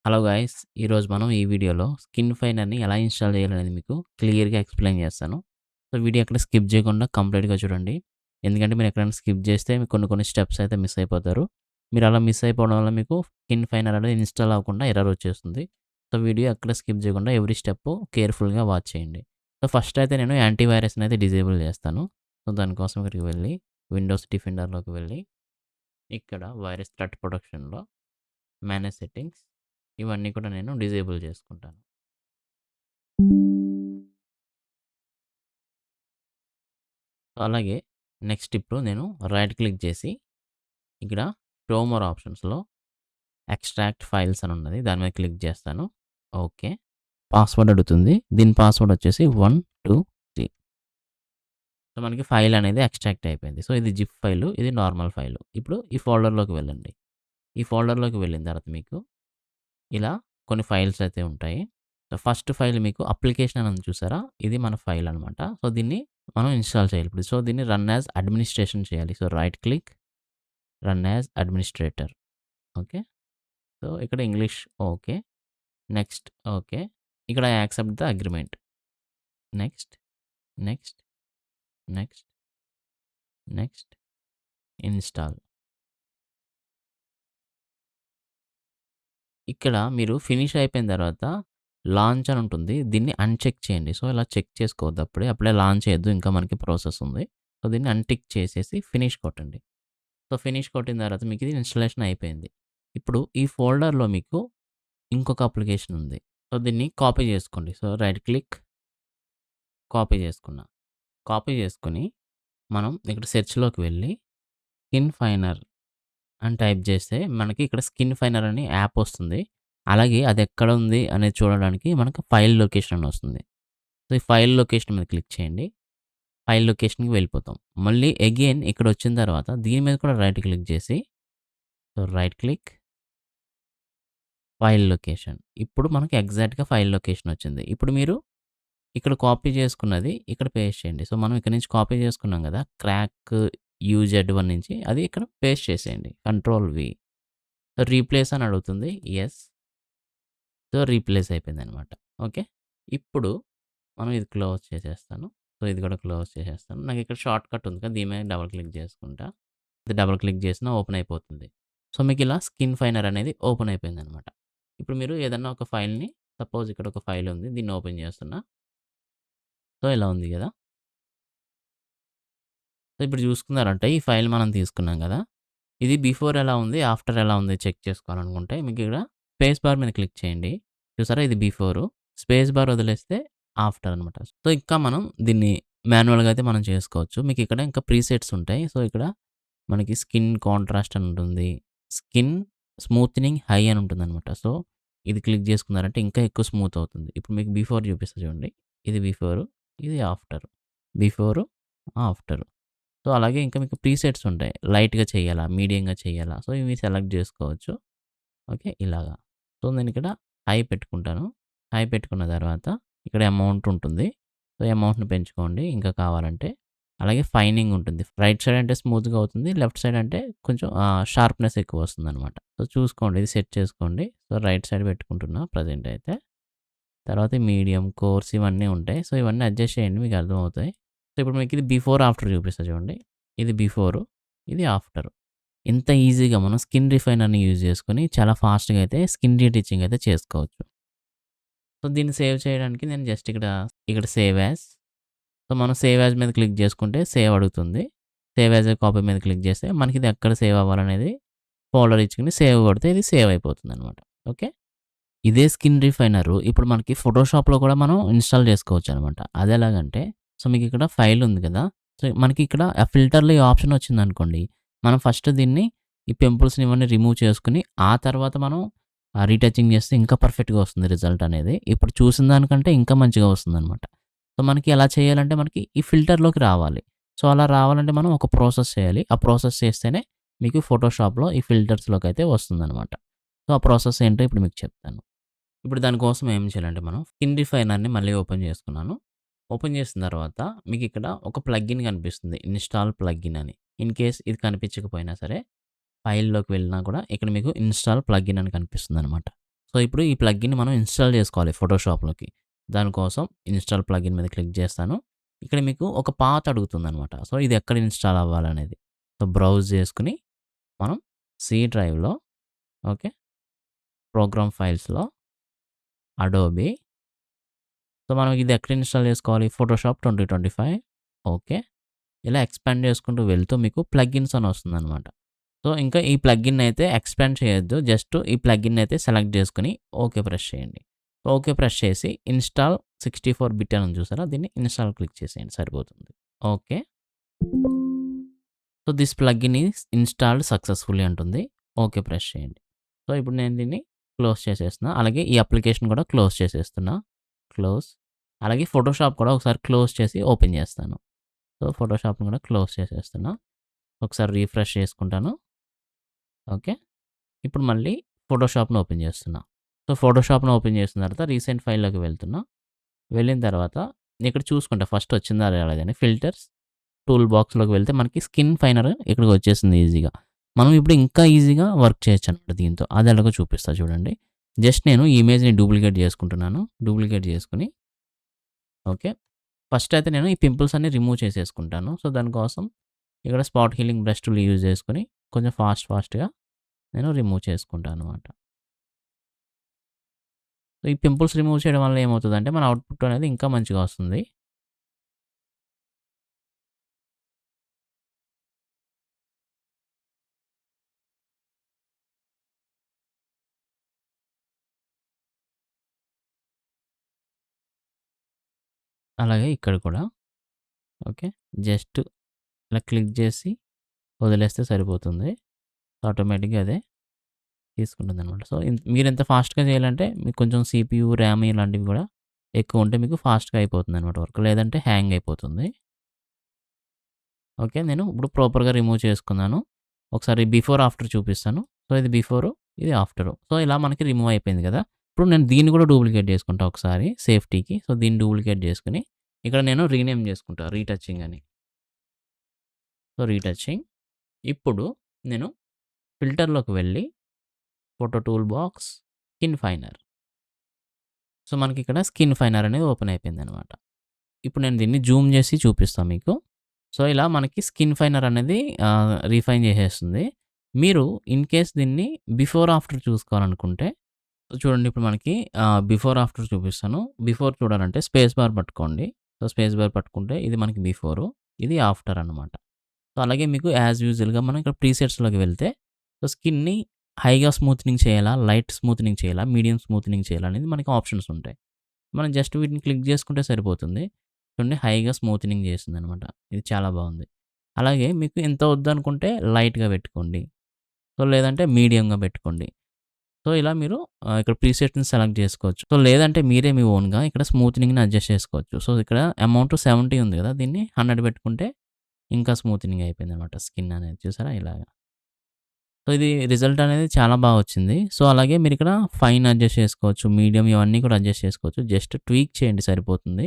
Hello guys! ఈరోజు మనం ఈ వీడియోలో స్కిన్ ఫైనర్‌ని ఎలా ఇన్‌స్టాల్ చేయాలనేది మీకు క్లియర్‌గా ఎక్స్‌ప్లెయిన్ చేస్తాను. సో, వీడియో ఎక్కడ స్కిప్ చేయకుండా కంప్లీట్‌గా చూడండి. ఎందుకంటే మీరు ఎక్కడైనా స్కిప్ చేస్తే మీకు కొన్ని స్టెప్స్ అయితే మిస్ అయిపోతారు. మీరు అలా మిస్ అయిపోవడం వల్ల మీకు స్కిన్ ఫైనర్ అనేది ఇన్‌స్టాల్ అవ్వకుండా ఎర్రర్ వచ్చేస్తుంది. సో, వీడియో ఎక్కడ స్కిప్ చేయకుండా ఎవ్రీ స్టెప్ కేర్‌ఫుల్‌గా వాచ్ చేయండి. సో, ఫస్ట్ అయితే నేను యాంటీవైరస్‌ని అయితే డిజేబుల్ చేస్తాను. సో, దానికోసం ఇక్కడికి వెళ్ళి విండోస్ డిఫెండర్‌లోకి వెళ్ళి ఇక్కడ వైరస్ థ్రెట్ ప్రొటెక్షన్‌లో మేనేజ్ సెట్టింగ్స్ ఇవన్నీ కూడా నేను డిజేబుల్ చేసుకుంటాను. అలాగే నెక్స్ట్ ఇప్పుడు నేను రైట్ క్లిక్ చేసి ఇక్కడ షో మోర్ ఆప్షన్స్‌లో ఎక్స్ట్రాక్ట్ ఫైల్స్ అని ఉన్నది. దాని మీద క్లిక్ చేస్తాను. ఓకే. పాస్వర్డ్ అడుగుతుంది. దీని పాస్వర్డ్ వచ్చేసి 1, 2, 3. సో, మనకి ఫైల్ అనేది ఎక్స్ట్రాక్ట్ అయిపోయింది. సో, ఇది జిప్ ఫైలు, ఇది నార్మల్ ఫైలు. ఇప్పుడు ఈ ఫోల్డర్‌లోకి వెళ్ళండి. ఈ ఫోల్డర్‌లోకి వెళ్ళిన తర్వాత మీకు ఇలా కొన్ని ఫైల్స్ అయితే ఉంటాయి. సో, ఫస్ట్ ఫైల్ మీకు అప్లికేషన్ అని ఉంది చూసారా? ఇది మన ఫైల్ అనమాట. సో, దీన్ని మనం ఇన్‌స్టాల్ చేయాలి ఇప్పుడు. సో, దీన్ని రన్ యాజ్ అడ్మినిస్ట్రేషన్ చేయాలి. So, right click, run as administrator. Okay. So, ఇక్కడ ఇంగ్లీష్ ఓకే. Next okay. ఇక్కడ accept the agreement. Next, next, next, next, install. ఇక్కడ మీరు ఫినిష్ అయిపోయిన తర్వాత లాంచ్ అని ఉంటుంది. దీన్ని అన్‌చెక్ చేయండి. సో, ఇలా చెక్ చేసుకోవద్దు అప్పుడే లాంచ్ చేయొద్దు. ఇంకా మనకి ప్రాసెస్ ఉంది. సో, దీన్ని అన్‌టిక్ చేసేసి ఫినిష్ కొట్టండి. సో, ఫినిష్ కొట్టిన తర్వాత మీకు ఇది ఇన్‌స్టాలేషన్ అయిపోయింది. ఇప్పుడు ఈ ఫోల్డర్‌లో మీకు ఇంకొక అప్లికేషన్ ఉంది. సో, దీన్ని కాపీ చేసుకోండి. సో, రైట్ క్లిక్, కాపీ చేసుకున్నా. కాపీ చేసుకొని మనం ఇక్కడ సెర్చ్‌లోకి వెళ్ళి స్కిన్ ఫైనర్ అని టైప్ చేస్తే మనకి ఇక్కడ స్కిన్ ఫైనర్ అని యాప్ వస్తుంది. అలాగే అది ఎక్కడ ఉంది అనేది చూడడానికి మనకు ఫైల్ లొకేషన్ అని వస్తుంది. సో, ఈ ఫైల్ లొకేషన్ మీద క్లిక్ చేయండి. ఫైల్ లొకేషన్‌కి వెళ్ళిపోతాం. మళ్ళీ అగైన్ ఇక్కడ వచ్చిన తర్వాత దీని మీద కూడా రైట్ క్లిక్ చేసి so, right click, file location. ఇప్పుడు మనకి ఎగ్జాక్ట్‌గా ఫైల్ లొకేషన్ వచ్చింది. ఇప్పుడు మీరు ఇక్కడ కాపీ చేసుకున్నది ఇక్కడ పేస్ట్ చేయండి. సో, మనం ఇక్కడ నుంచి కాపీ చేసుకున్నాం కదా! క్రాక్ UZ1 నుంచి అది ఇక్కడ పేస్ట్ చేసేయండి. కంట్రోల్-V. సో, రీప్లేస్ అని అడుగుతుంది. యెస్. సో, రీప్లేస్ అయిపోయిందనమాట. ఓకే. ఇప్పుడు మనం ఇది క్లోజ్ చేసేస్తాను. సో, ఇది కూడా క్లోజ్ చేసేస్తాను. నాకు ఇక్కడ షార్ట్ కట్ ఉంది కదా! దీని మీద డబుల్ క్లిక్ చేసుకుంటా. ఇది డబుల్ క్లిక్ చేసినా ఓపెన్ అయిపోతుంది. సో, మీకు ఇలా స్కిన్ ఫైనర్ అనేది ఓపెన్ అయిపోయిందనమాట. ఇప్పుడు మీరు ఏదన్నా ఒక ఫైల్‌ని సపోజ్ ఇక్కడ ఒక ఫైల్ ఉంది. దీన్ని ఓపెన్ చేస్తున్నా. సో, ఇలా ఉంది కదా! సో, ఇప్పుడు చూసుకున్నారంటే ఈ ఫైల్ మనం తీసుకున్నాం కదా! ఇది బిఫోర్ ఎలా ఉంది, ఆఫ్టర్ ఎలా ఉంది చెక్ చేసుకోవాలనుకుంటే మీకు ఇక్కడ స్పేస్ బార్ మీద క్లిక్ చేయండి. చూసారా ఇది బిఫోరు. స్పేస్ బార్ వదిలేస్తే ఆఫ్టర్ అనమాట. సో, ఇంకా మనం దీన్ని మాన్యువల్‌గా అయితే మనం చేసుకోవచ్చు. మీకు ఇక్కడ ఇంకా ప్రీసెట్స్ ఉంటాయి. సో, ఇక్కడ మనకి స్కిన్ కాంట్రాస్ట్ అని ఉంటుంది. స్కిన్ స్మూత్నింగ్ హై అని ఉంటుందనమాట. సో, ఇది క్లిక్ చేసుకున్నారంటే ఇంకా ఎక్కువ స్మూత్ అవుతుంది. ఇప్పుడు మీకు బిఫోర్ చూపిస్తా చూడండి. ఇది బిఫోరు, ఇది ఆఫ్టర్. Before, after. సో, అలాగే ఇంకా మీకు ప్రీసెట్స్ ఉంటాయి. లైట్‌గా చేయాలా? మీడియంగా చేయాలా? సో, ఇవి సెలెక్ట్ జేసుకోవచ్చు. ఓకే. ఇలాగా. సో, నేనిక్కడ హై పెట్టుకుంటాను. హై పెట్టుకున్న తర్వాత ఇక్కడ అమౌంట్ ఉంటుంది. సో, అమౌంట్‌ని పెంచుకోండి ఇంకా కావాలంటే. అలాగే ఫైనింగ్ ఉంటుంది. రైట్ సైడ్ అంటే స్మూత్‌గా అవుతుంది. లెఫ్ట్ సైడ్ అంటే కొంచెం షార్ప్‌నెస్ ఎక్కువ వస్తుందనమాట. సో, చూసుకోండి ఇది సెట్ చేసుకోండి. సో, రైట్ సైడ్ పెట్టుకుంటున్నా ప్రెజెంట్ అయితే. తర్వాత మీడియం, కోర్స్ ఇవన్నీ ఉంటాయి. సో, ఇవన్నీ అడ్జస్ట్ చేయండి మీకు అర్థమవుతాయి. సో, ఇప్పుడు మీకు ఇది బిఫోర్, ఆఫ్టర్ చూపిస్తా చూడండి. ఇది బిఫోరు, ఇది ఆఫ్టరు. ఇంత ఈజీగా మనం స్కిన్ రిఫైనర్‌ని యూజ్ చేసుకొని చాలా ఫాస్ట్‌గా అయితే స్కిన్ రీటిచింగ్ అయితే చేసుకోవచ్చు. సో, దీన్ని సేవ్ చేయడానికి నేను జస్ట్ ఇక్కడ సేవ్ యాజ్. సో, మనం సేవ్ యాజ్ మీద క్లిక్ చేసుకుంటే సేవ్ అడుగుతుంది. సేవ్ యాజ్ కాపీ మీద క్లిక్ చేస్తే మనకి ఇది ఎక్కడ సేవ్ అవ్వాలనేది ఫోల్డర్ ఇచ్చుకొని సేవ్ కొడితే ఇది సేవ్ అయిపోతుందనమాట. ఓకే. ఇదే స్కిన్ రిఫైనరు ఇప్పుడు మనకి ఫోటోషాప్‌లో కూడా మనం ఇన్‌స్టాల్ చేసుకోవచ్చనమాట. అదెలాగంటే సో, మీకిక్కడ ఫైల్ ఉంది కదా! సో, మనకి ఇక్కడ ఆ ఫిల్టర్‌లో ఈ ఆప్షన్ వచ్చిందనుకోండి. మనం ఫస్ట్ దీన్ని ఈ పింపుల్స్‌ని ఇవన్నీ రిమూవ్ చేసుకొని, ఆ తర్వాత మనం రీటచింగ్ చేస్తే ఇంకా పర్ఫెక్ట్‌గా వస్తుంది రిజల్ట్ అనేది. ఇప్పుడు చూసిన దానికంటే ఇంకా మంచిగా వస్తుందనమాట. సో, మనకి ఎలా చేయాలంటే మనకి ఈ ఫిల్టర్‌లోకి రావాలి. సో, అలా రావాలంటే మనం ఒక ప్రాసెస్ చేయాలి. ఆ ప్రాసెస్ చేస్తేనే మీకు ఫోటోషాప్‌లో ఈ ఫిల్టర్స్‌లోకైతే వస్తుందనమాట. సో, ఆ ప్రాసెస్ ఏంటో ఇప్పుడు మీకు చెప్తాను. ఇప్పుడు దానికోసం ఏం చేయాలంటే మనం స్కిన్ రిఫైనర్‌ని మళ్ళీ ఓపెన్ చేసుకున్నాను. ఓపెన్ చేసిన తర్వాత మీకిక్కడ ఒక ప్లగిన్ కనిపిస్తుంది. ఇన్‌స్టాల్ ప్లగిన్ అని. ఇన్ కేస్ ఇది కనిపించకపోయినా సరే ఫైల్‌లోకి వెళ్ళినా కూడా ఇక్కడ మీకు ఇన్‌స్టాల్ ప్లగిన్ అని కనిపిస్తుందనమాట. సో, ఇప్పుడు ఈ ప్లగ్‌ఇన్‌ని మనం ఇన్‌స్టాల్ చేసుకోవాలి ఫోటోషాప్‌లోకి. దానికోసం ఇన్‌స్టాల్ ప్లగ్‌ఇన్ మీద క్లిక్ చేస్తాను. ఇక్కడ మీకు ఒక పాత్ అడుగుతుందనమాట. సో, ఇది ఎక్కడ ఇన్‌స్టాల్ అవ్వాలనేది. సో, బ్రౌజ్ చేసుకొని మనం సి డ్రైవ్‌లో ఓకే. ప్రోగ్రామ్ ఫైల్స్‌లో అడోబి సో, మనం ఇది ఎక్కడ ఇన్‌స్టాల్ చేసుకోవాలి? Photoshop 2025 okay. ఇలా ఎక్స్‌పాండ్ చేసుకుంటూ వెళ్తూ మీకు ప్లగ్‌ఇన్స్ అని వస్తుందనమాట. సో, ఇంకా ఈ ప్లగ్‌ఇన్ అయితే ఎక్స్‌పాండ్ చేయొద్దు. జస్ట్ ఈ ప్లగ్‌ఇన్ అయితే సెలెక్ట్ చేసుకొని ఓకే ప్రెస్ చేయండి. ఓకే ప్రెస్ చేసి ఇన్‌స్టాల్ 64 బిట్ అని ఉంది చూసారా? దీన్ని ఇన్‌స్టాల్ క్లిక్ చేసేయండి సరిపోతుంది. Okay. So, this plugin is installed successfully అంటుంది. ఓకే ప్రెస్ చేయండి. సో, ఇప్పుడు నేను దీన్ని క్లోజ్ చేసేస్తున్నా. అలాగే ఈ అప్లికేషన్ కూడా క్లోజ్ చేసేస్తున్నా. క్లోజ్. అలాగే ఫోటోషాప్ కూడా ఒకసారి క్లోజ్ చేసి ఓపెన్ చేస్తాను. సో, ఫోటోషాప్‌ని కూడా క్లోజ్ చేసేస్తున్నా. ఒకసారి రిఫ్రెష్ చేసుకుంటాను. ఓకే. ఇప్పుడు మళ్ళీ ఫోటోషాప్‌ని ఓపెన్ చేస్తున్నా. సో, ఫోటోషాప్‌ని ఓపెన్ చేసిన తర్వాత రీసెంట్ ఫైల్‌లోకి వెళ్తున్నా. వెళ్ళిన తర్వాత ఇక్కడ చూసుకుంటా ఫస్ట్ వచ్చిందా రాలేదని ఫిల్టర్స్, టూల్ బాక్స్‌లోకి వెళ్తే మనకి స్కిన్ ఫైనర్ ఇక్కడికి వచ్చేసింది ఈజీగా. మనం ఇప్పుడు ఇంకా ఈజీగా వర్క్ చేయొచ్చనమాట దీంతో. అది ఎలాగో చూపిస్తా చూడండి. జస్ట్ నేను ఈ ఇమేజ్‌ని డూప్లికేట్ చేసుకుంటున్నాను. డూప్లికేట్ చేసుకొని ఓకే. ఫస్ట్ అయితే నేను ఈ పింపుల్స్ అన్నీ రిమూవ్ చేసేసుకుంటాను. సో, దానికోసం ఇక్కడ spot healing brush tool use చేసుకొని కొంచెం ఫాస్ట్‌గా నేను రిమూవ్ చేసుకుంటాననమాట. సో, ఈ పింపుల్స్ రిమూవ్ చేయడం వల్ల ఏమవుతదంటే మన అవుట్‌పుట్ అనేది ఇంకా మంచిగా వస్తుంది. అలాగే ఇక్కడ కూడా ఓకే. జస్ట్ ఇలా క్లిక్ చేసి వదిలేస్తే సరిపోతుంది. ఆటోమేటిక్‌గా అదే తీసుకుంటుందనమాట. సో, మీరెంత ఫాస్ట్‌గా చేయాలంటే మీకు కొంచెం సీపీయూ, ర్యామ్ ఇలాంటివి కూడా ఎక్కువ ఉంటే మీకు ఫాస్ట్‌గా అయిపోతుందనమాట వర్క్. లేదంటే హ్యాంగ్ అయిపోతుంది. ఓకే. నేను ఇప్పుడు ప్రాపర్‌గా రిమూవ్ చేసుకున్నాను. ఒకసారి బిఫోర్, ఆఫ్టర్ చూపిస్తాను. సో, ఇది బిఫోరు, ఇది ఆఫ్టరు. సో, ఇలా మనకి రిమూవ్ అయిపోయింది కదా! ఇప్పుడు నేను దీన్ని కూడా డూప్లికేట్ చేసుకుంటా ఒకసారి సేఫ్టీకి. సో, దీన్ని డూప్లికేట్ చేసుకొని ఇక్కడ నేను రీనేమ్ చేసుకుంటా రీటచింగ్ అని. So, retouching. ఇప్పుడు నేను ఫిల్టర్‌లోకి వెళ్ళి photo tool box, skin finer. So, మనకిక్కడ స్కిన్ ఫైనర్ అనేది ఓపెన్ అయిపోయిందనమాట. ఇప్పుడు నేను దీన్ని జూమ్ చేసి చూపిస్తా మీకు. సో, ఇలా మనకి స్కిన్ ఫైనర్ అనేది రిఫైన్ చేసేస్తుంది. మీరు ఇన్ కేస్ దీన్ని బిఫోర్, ఆఫ్టర్ చూసుకోవాలనుకుంటే చూడండి ఇప్పుడు మనకి బిఫోర్, ఆఫ్టర్ చూపిస్తాను. బిఫోర్ చూడాలంటే స్పేస్ బార్ పట్టుకోండి. సో, స్పేస్ బార్ పట్టుకుంటే ఇది మనకి బిఫోరు, ఇది ఆఫ్టర్ అనమాట. సో, అలాగే మీకు యాజ్ యూజువల్‌గా మనం ఇక్కడ ప్రీసెట్స్‌లోకి వెళ్తే సో, స్కిన్‌ని హైగా స్మూత్నింగ్ చేయాలా, లైట్ స్మూత్నింగ్ చేయాలా, మీడియం స్మూత్నింగ్ చేయాలా అనేది మనకి ఆప్షన్స్ ఉంటాయి. మనం జస్ట్ వీటిని క్లిక్ చేసుకుంటే సరిపోతుంది. చూడండి హైగా స్మూత్నింగ్ చేస్తుందనమాట. ఇది చాలా బాగుంది. అలాగే మీకు ఎంత వద్దనుకుంటే లైట్‌గా పెట్టుకోండి. సో, లేదంటే మీడియంగా పెట్టుకోండి. సో, ఇలా మీరు ఇక్కడ ప్రీసెట్స్‌ని సెలెక్ట్ చేసుకోవచ్చు. సో, లేదంటే మీరే మీ ఓన్‌గా ఇక్కడ స్మూత్నింగ్‌ని అడ్జస్ట్ చేసుకోవచ్చు. సో, ఇక్కడ అమౌంట్ 70 ఉంది కదా! దీన్ని 100 పెట్టుకుంటే ఇంకా స్మూత్నింగ్ అయిపోయిందనమాట స్కిన్ అనేది చూసారా ఇలాగా. సో, ఇది రిజల్ట్ అనేది చాలా బాగా వచ్చింది. సో, అలాగే మీరిక్కడ ఫైన్ అడ్జస్ట్ చేసుకోవచ్చు. మీడియం ఇవన్నీ కూడా అడ్జస్ట్ చేసుకోవచ్చు. జస్ట్ ట్వీక్ చేయండి సరిపోతుంది.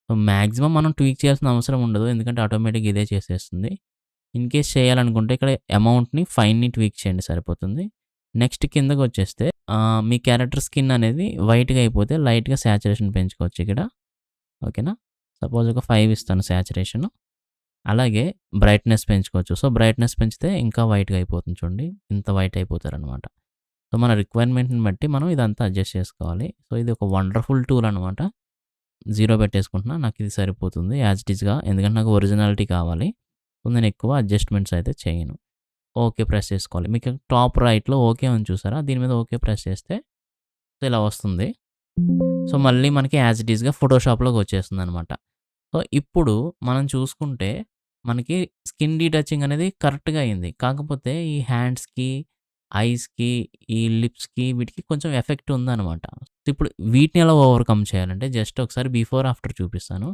సో, మాక్సిమం మనం ట్వీక్ చేయాల్సిన అవసరం ఉండదు. ఎందుకంటే ఆటోమేటిక్‌గా ఇదే చేసేస్తుంది. ఇన్ కేస్ చేయాలనుకుంటే ఇక్కడ అమౌంట్‌ని, ఫైన్‌ని ట్వీక్ చేయండి సరిపోతుంది. నెక్స్ట్ కిందకొచ్చేస్తే మీ క్యారెక్టర్ స్కిన్ అనేది వైట్‌గా అయిపోతే లైట్‌గా సాచురేషన్ పెంచుకోవచ్చు ఇక్కడ. ఓకేనా? సపోజ్ ఒక 5 ఇస్తాను సాచురేషను. అలాగే బ్రైట్‌నెస్ పెంచుకోవచ్చు. సో, బ్రైట్‌నెస్ పెంచితే ఇంకా వైట్‌గా అయిపోతుంది చూడండి. ఇంత వైట్ అయిపోతారనమాట. సో, మన రిక్వైర్మెంట్‌ని బట్టి మనం ఇదంతా అడ్జస్ట్ చేసుకోవాలి. సో, ఇది ఒక వండర్‌ఫుల్ టూల్ అనమాట. 0 పెట్టేసుకుంటున్నా. నాకిది సరిపోతుంది యాజ్ ఇట్ ఈస్‌గా. ఎందుకంటే నాకు ఒరిజినాలిటీ కావాలి. సో, నేను ఎక్కువ అడ్జస్ట్‌మెంట్స్ అయితే చేయను. ఓకే ప్రెస్ చేసుకోవాలి. మీకు టాప్ రైట్‌లో ఓకే ఉంది చూసారా? దీని మీద ఓకే ప్రెస్ చేస్తే సో, ఇలా వస్తుంది. సో, మళ్ళీ మనకి యాజ్ ఇట్ ఈస్‌గా ఫోటోషాప్‌లోకి వచ్చేస్తుందనమాట. సో, ఇప్పుడు మనం చూసుకుంటే మనకి స్కిన్ డీటచింగ్ అనేది కరెక్ట్‌గా అయింది. కాకపోతే ఈ హ్యాండ్స్‌కి, ఐస్‌కి, ఈ లిప్స్‌కి వీటికి కొంచెం ఎఫెక్ట్ ఉందనమాట. ఇప్పుడు వీటిని ఎలా ఓవర్‌కమ్ చేయాలంటే జస్ట్ ఒకసారి బిఫోర్, ఆఫ్టర్ చూపిస్తాను.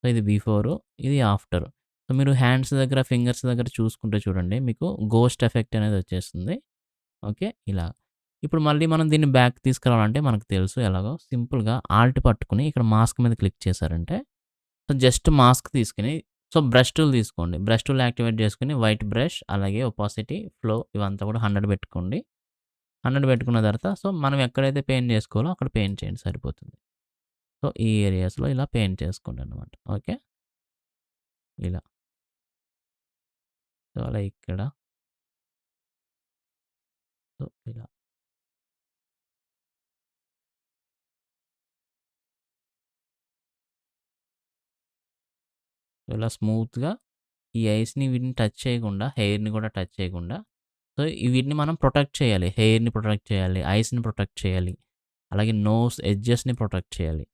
సో, ఇది బిఫోరు, ఇది ఆఫ్టర్. సో, మీరు హ్యాండ్స్ దగ్గర, ఫింగర్స్ దగ్గర చూసుకుంటే చూడండి మీకు గోస్ట్ ఎఫెక్ట్ అనేది వచ్చేస్తుంది. ఓకే. ఇలా. ఇప్పుడు మళ్ళీ మనం దీన్ని బ్యాక్ తీసుకురావాలంటే మనకు తెలుసు ఎలాగో. సింపుల్‌గా ఆల్ట్ పట్టుకొని ఇక్కడ మాస్క్ మీద క్లిక్ చేశారంటే సో, జస్ట్ మాస్క్ తీసుకొని సో, బ్రష్ టూల్ తీసుకోండి. బ్రష్ టూల్ యాక్టివేట్ చేసుకొని వైట్ బ్రష్ అలాగే ఒపాసిటీ, ఫ్లో ఇవంతా కూడా 100 పెట్టుకోండి. 100 పెట్టుకున్న తర్వాత సో, మనం ఎక్కడైతే పెయింట్ చేసుకోవాలో అక్కడ పెయింట్ చేయండి సరిపోతుంది. సో, ఈ ఏరియాస్‌లో ఇలా పెయింట్ చేసుకోండనమాట. ఓకే. ఇలా. సో, అలా ఇక్కడ. సో, ఇలా. ఇలా స్మూత్‌గా ఈ ఐస్‌ని వీటిని టచ్ చేయకుండా, హెయిర్‌ని కూడా టచ్ చేయకుండా సో, వీటిని మనం ప్రొటెక్ట్ చేయాలి. హెయిర్‌ని ప్రొటెక్ట్ చేయాలి. ఐస్‌ని ప్రొటెక్ట్ చేయాలి. అలాగే నోస్ ఎడ్జెస్‌ని ప్రొటెక్ట్ చేయాలి.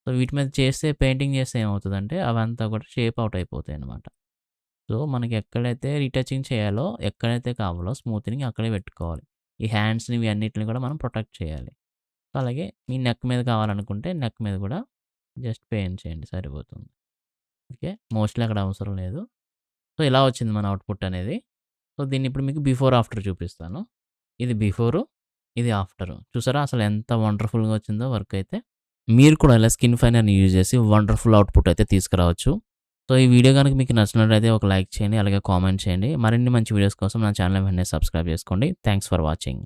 సో, వీటి మీద చేస్తే పెయింటింగ్ చేస్తే ఏమవుతదంటే అవంతా కూడా షేప్ అవుట్ అయిపోతాయన్నమాట. సో, మనకి ఎక్కడైతే రీటచింగ్ చేయాలో, ఎక్కడైతే కావాలో స్మూతనింగ్ అక్కడే పెట్టుకోవాలి. ఈ హ్యాండ్స్‌ని ఇవి అన్నిటిని కూడా మనం ప్రొటెక్ట్ చేయాలి. సో, అలాగే మీ నెక్ మీద కావాలనుకుంటే నెక్ మీద కూడా జస్ట్ పెయింట్ చేయండి సరిపోతుంది. ఓకే. మోస్ట్‌లీ అక్కడ అవసరం లేదు. సో, ఇలా వచ్చింది మన అవుట్‌పుట్ అనేది. సో, దీన్ని ఇప్పుడు మీకు బిఫోర్, ఆఫ్టర్ చూపిస్తాను. ఇది బిఫోరు, ఇది ఆఫ్టరు. చూసారా అసలు ఎంత వండర్‌ఫుల్‌గా వచ్చిందో వర్క్ అయితే. మీరు కూడా ఇలా స్కిన్ ఫైనర్‌ని యూజ్ చేసి వండర్‌ఫుల్ అవుట్‌పుట్ అయితే తీసుకురావచ్చు. సో, ఈ వీడియో గనుక మీకు నచ్చినట్లయితే ఒక లైక్ చేయండి. అలాగే కామెంట్ చేయండి. మరిన్ని మంచి వీడియోస్ కోసం నా ఛానల్ వెంటనే సబ్స్క్రైబ్ చేసుకోండి. Thanks for watching.